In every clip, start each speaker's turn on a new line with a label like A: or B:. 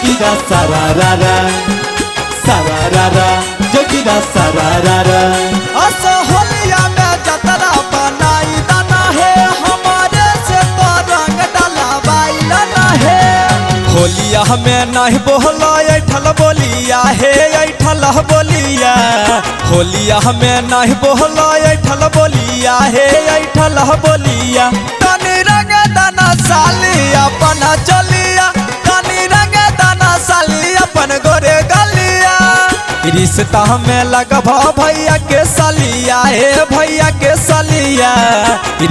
A: जोगीरा सारारारा सारारारा जोगीरा सारारारा।
B: असो होलिया में जतरा बनाई दाना है, हमारे से तो रंग डलवाई ना है। होलिया में नहीं बोला ऐठल बोलिया है, ऐठल बोलिया। होलिया में नहीं बोला ऐठल बोलिया है, ऐठल बोलिया। तनी रंग दाना साली अपन चलिया, तनी रंग दाना साली अपन गोरे गलिया। रिश्ता में लगभा भैया के सलिया है, भैया के सलिया।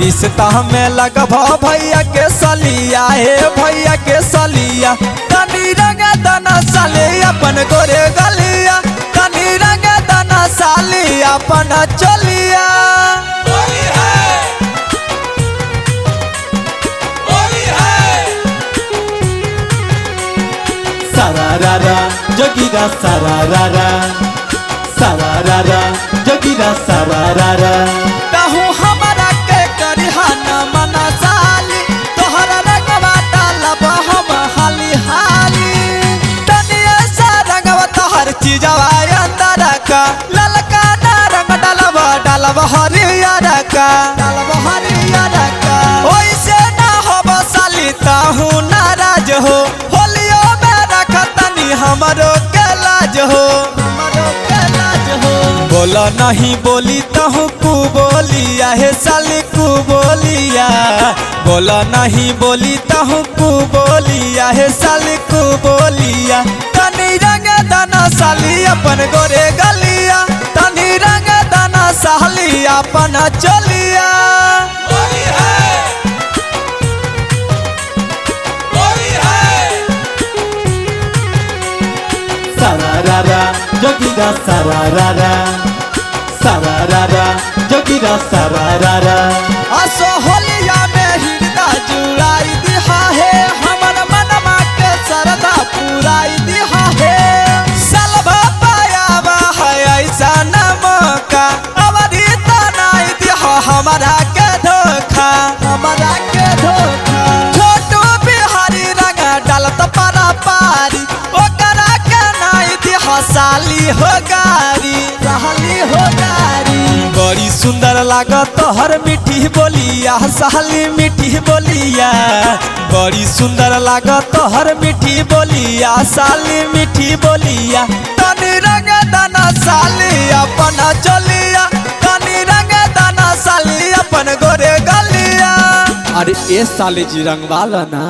B: रिश्ता में लगभा भैया के सलिया है, भैया के सलिया। तनी रंग दाना साली अपन गोरे गलिया, तनी रंग दाना साली अपन चलिया।
A: सारारारा जोगीरा सारारारा सारारारा जोगीरा सारारारा।
B: कहूँ हमारा के करिहा न मना साली, तोहरा रंगवा डालब हम हाली हाली। तनिया सा रंगवा तोहर चीजवा अंदर का, ललका ना रंग डालब हरियर का, डालब हरियर का। ओइसे ना हो साली ताहू नाराज हो, होलियो में रख तनी हमरो के लाज हो, हमरो के लाज हो। बोला नहीं बोली तहु कु बोलिया है साली कु बोलिया। बोला नहीं बोली तहु कु बोलिया है साली कु बोलिया। तनी रंग दाना साली अपन गोरे गलिया, तनी रंग दाना साली अपन चलिया।
A: सारारारा जोगीरा सारारारा सारारारा जोगीरा सारारारा।
B: असो होलिया में हृदय जुड़ाई दिहा है, हमर मनमा के सरदा पुराई दिहा है। सलभा पायावा है ऐसा न मौका, अवधि तनाई दिहा हमारा के धोखा, हमारा के धोखा। छोटू बिहारी रंग डालत पारा पारी, ओकरा के नाई दिहा साली हो गारी, साली हो गारी। बड़ी सुंदर लागत तोहर मीठी बोलिया साली मीठी बोलिया। बड़ी सुंदर लागत तोहर मीठी बोलिया साली मीठी बोलिया। तनी रंग दाना साली अपन चलिया, तनी रंग दाना साली अपन गोरे गलिया। अरे ए साली जी रंगवाला ना।